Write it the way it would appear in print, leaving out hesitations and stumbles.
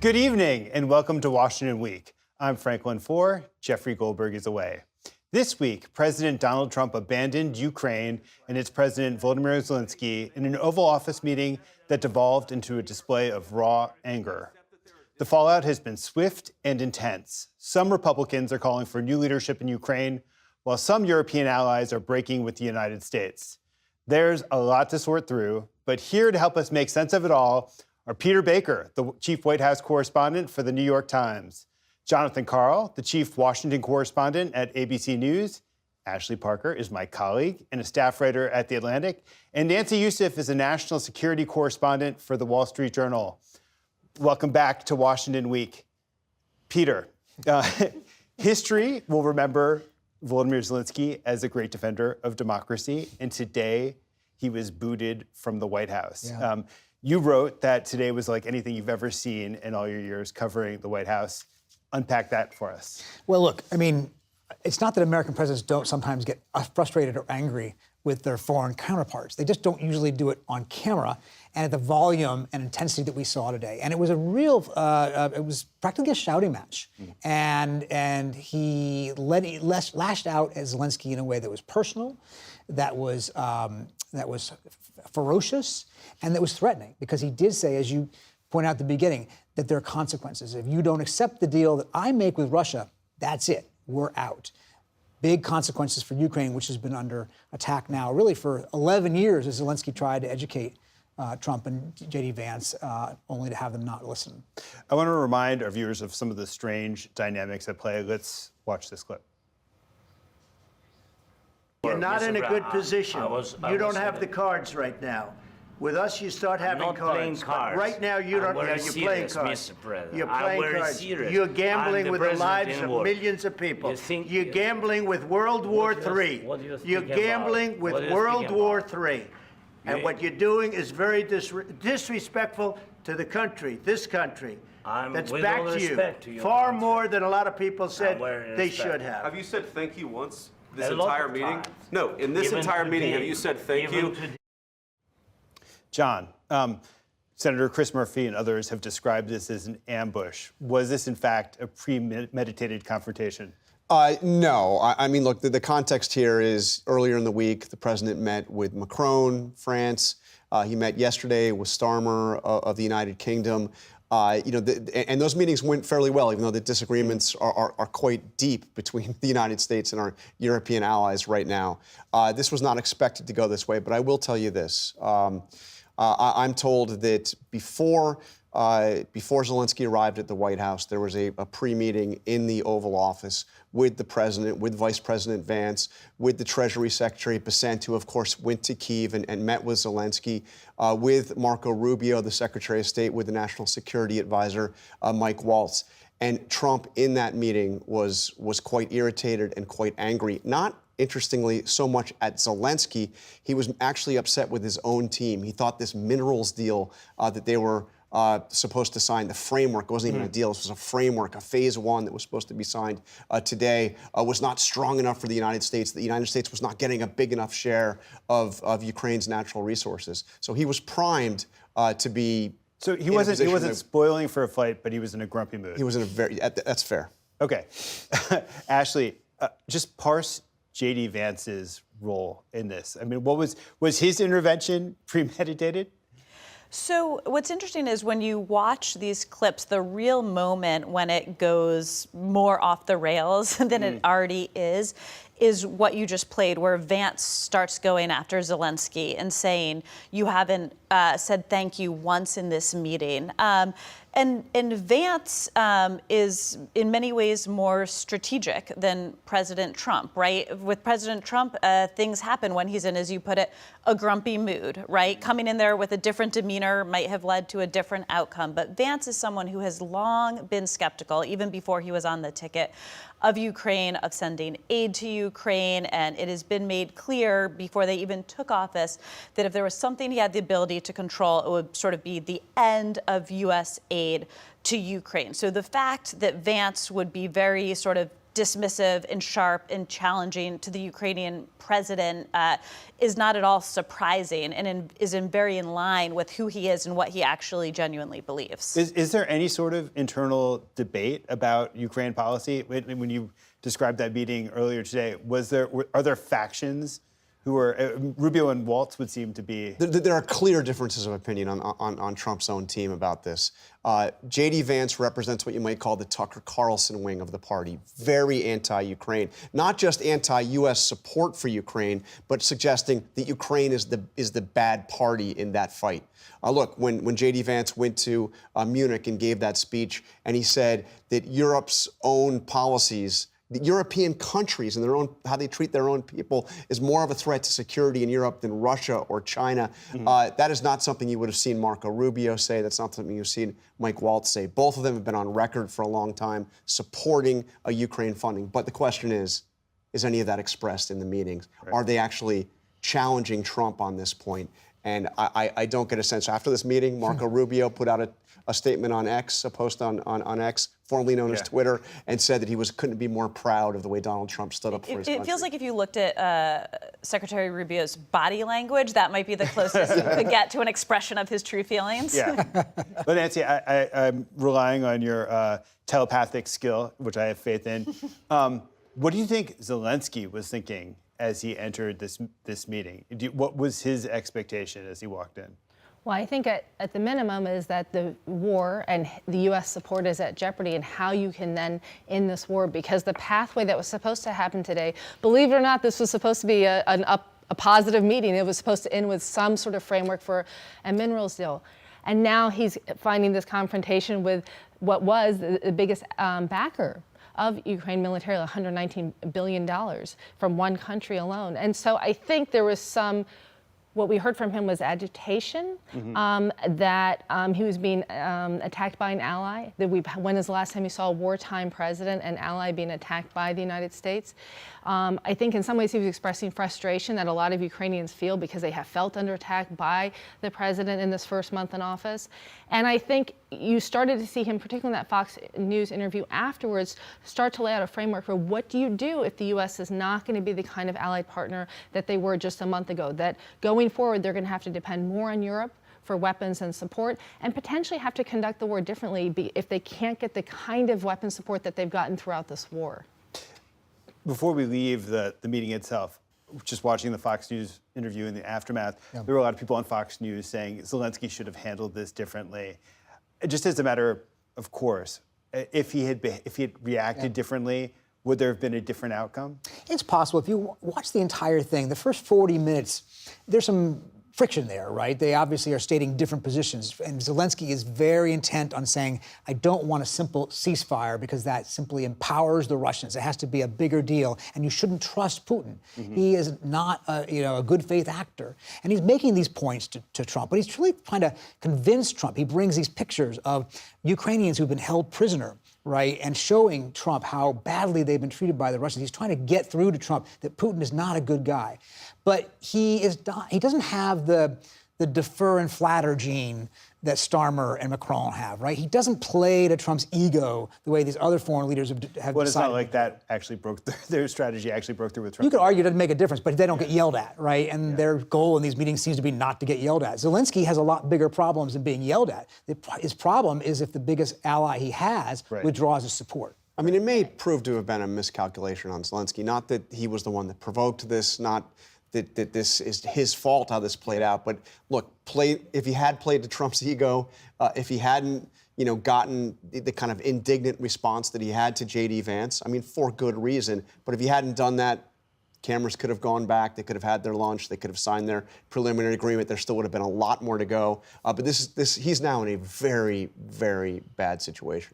Good evening and welcome to Washington Week. I'm Franklin Foer. Jeffrey Goldberg is away. This week, President Donald Trump abandoned Ukraine and its President Volodymyr Zelenskyy in an Oval Office meeting that devolved into a display of raw anger. The fallout has been swift and intense. Some Republicans are calling for new leadership in Ukraine, while some European allies are breaking with the United States. There's a lot to sort through, but here to help us make sense of it all are Peter Baker, the chief White House correspondent for the New York Times, Jonathan Karl, the chief Washington correspondent at ABC News, Ashley Parker is my colleague and a staff writer at The Atlantic, and Nancy Youssef is a national security correspondent for the Wall Street Journal. Welcome back to Washington Week. Peter, history will remember Volodymyr Zelenskyy as a great defender of democracy, and today he was booted from the White House. Yeah. You wrote that today was like anything you've ever seen in all your years covering the White House. Unpack that for us. Well, look, I mean, it's not that American presidents don't sometimes get frustrated or angry with their foreign counterparts. They just don't usually do it on camera and at the volume and intensity that we saw today. And it was a real, it was practically a shouting match. And he lashed out at Zelenskyy in a way that was personal, that was ferocious, and that was threatening, because he did say, as you point out at the beginning, that there are consequences. If you don't accept the deal that I make with Russia, that's it. We're out. Big consequences for Ukraine, which has been under attack now really for 11 years as Zelenskyy tried to educate Trump and J.D. Vance, only to have them not listen. I want to remind our viewers of some of the strange dynamics at play. Let's watch this clip. You're not in a good position. You don't have the cards right now. With us, you start having I'm not cards. playing cards. Right now, you don't. You're playing cards. Mr. President. You're playing cards. Serious. You're gambling with the lives of war. millions of people. You're gambling with World War III. You're gambling with World War III. And what you're doing is very disrespectful to the country, this country. That's back to you. Far more than a lot of people said they should have. Have you said thank you once this entire meeting? No, in this entire meeting, have you said thank you? John, Senator Chris Murphy and others have described this as an ambush. Was this, in fact, a premeditated confrontation? No. I mean, look, the context here is earlier in the week, the president met with Macron, France. He met yesterday with Starmer of the United Kingdom. And those meetings went fairly well, even though the disagreements are quite deep between the United States and our European allies right now. This was not expected to go this way, but I will tell you this. I'm told that before Zelenskyy arrived at the White House, there was a pre-meeting in the Oval Office with the president, with Vice President Vance, with the Treasury Secretary Bessent, who, of course, went to Kyiv and met with Zelenskyy, with Marco Rubio, the Secretary of State, with the National Security Advisor, Mike Waltz. And Trump, in that meeting, was quite irritated and quite angry, not interestingly, so much at Zelenskyy. He was actually upset with his own team. He thought this minerals deal that they were supposed to sign, the framework, it wasn't even a deal, this was a framework, a phase one that was supposed to be signed today, was not strong enough for the United States. The United States was not getting a big enough share of Ukraine's natural resources. So he was primed to be. So he wasn't spoiling for a fight, but he was in a grumpy mood. He was in a that's fair. Okay. Ashley, just parse J.D. Vance's role in this. I mean, was his intervention premeditated? So what's interesting is when you watch these clips, the real moment when it goes more off the rails than it already is what you just played, where Vance starts going after Zelenskyy and saying, you haven't said thank you once in this meeting. And Vance is in many ways more strategic than President Trump, right? With President Trump, things happen when he's in, as you put it, a grumpy mood, right? Coming in there with a different demeanor might have led to a different outcome. But Vance is someone who has long been skeptical, even before he was on the ticket, of Ukraine, of sending aid to Ukraine. And it has been made clear before they even took office that if there was something he had the ability to control, it would sort of be the end of U.S. aid to Ukraine. So the fact that Vance would be very sort of dismissive and sharp and challenging to the Ukrainian president is not at all surprising and is very in line with who he is and what he actually genuinely believes. Is there any sort of internal debate about Ukraine policy? When you described that meeting earlier today, are there factions who are, Rubio and Waltz would seem to be? There are clear differences of opinion on Trump's own team about this. J.D. Vance represents what you might call the Tucker Carlson wing of the party, very anti-Ukraine. Not just anti-U.S. support for Ukraine, but suggesting that Ukraine is the bad party in that fight. Look, when J.D. Vance went to Munich and gave that speech, and he said that Europe's own policies, the European countries and how they treat their own people is more of a threat to security in Europe than Russia or China. That is not something you would have seen Marco Rubio say. That's not something you've seen Mike Waltz say. Both of them have been on record for a long time supporting a Ukraine funding. But the question is any of that expressed in the meetings? Right. Are they actually challenging Trump on this point? And I don't get a sense. After this meeting, Marco Rubio put out a statement on X, a post on X, formerly known as Twitter, and said that he couldn't be more proud of the way Donald Trump stood up for his country. It feels like if you looked at Secretary Rubio's body language, that might be the closest you could get to an expression of his true feelings. Yeah. But Nancy, I'm relying on your telepathic skill, which I have faith in. What do you think Zelenskyy was thinking as he entered this meeting? What was his expectation as he walked in? Well, I think at the minimum is that the war and the U.S. support is at jeopardy, and how you can then end this war, because the pathway that was supposed to happen today, believe it or not, this was supposed to be a positive meeting. It was supposed to end with some sort of framework for a minerals deal. And now he's finding this confrontation with what was the biggest backer of Ukraine militarily, $119 billion from one country alone. And so I think there was what we heard from him was agitation, that he was being attacked by an ally. When is the last time you saw a wartime president and ally being attacked by the United States? I think in some ways he was expressing frustration that a lot of Ukrainians feel because they have felt under attack by the president in this first month in office. And I think you started to see him, particularly in that Fox News interview afterwards, start to lay out a framework for what do you do if the U.S. is not going to be the kind of allied partner that they were just a month ago, that going forward they're going to have to depend more on Europe for weapons and support, and potentially have to conduct the war differently if they can't get the kind of weapon support that they've gotten throughout this war. Before we leave the meeting itself, just watching the Fox News interview in the aftermath, there were a lot of people on Fox News saying Zelenskyy should have handled this differently. Just as a matter of course, if he had reacted differently, would there have been a different outcome? It's possible. If you watch the entire thing, the first 40 minutes, there's some friction there, right? They obviously are stating different positions. And Zelenskyy is very intent on saying, I don't want a simple ceasefire because that simply empowers the Russians. It has to be a bigger deal. And you shouldn't trust Putin. He is not a good faith actor. And he's making these points to Trump, but he's really trying to convince Trump. He brings these pictures of Ukrainians who've been held prisoner, right, and showing Trump how badly they've been treated by the Russians. He's trying to get through to Trump that Putin is not a good guy. But he doesn't have the defer and flatter gene that Starmer and Macron have, right? He doesn't play to Trump's ego the way these other foreign leaders have decided. Well, it's not like that actually their strategy actually broke through with Trump. You could argue it doesn't make a difference, but they don't get yelled at, right? And their goal in these meetings seems to be not to get yelled at. Zelenskyy has a lot bigger problems than being yelled at. His problem is if the biggest ally he has withdraws his support. I mean, it may prove to have been a miscalculation on Zelenskyy. Not that he was the one that provoked this, not that this is his fault how this played out. But look, if he had played to Trump's ego, if he hadn't, gotten the kind of indignant response that he had to J.D. Vance, I mean, for good reason. But if he hadn't done that, cameras could have gone back. They could have had their lunch. They could have signed their preliminary agreement. There still would have been a lot more to go. But he's now in a very, very bad situation.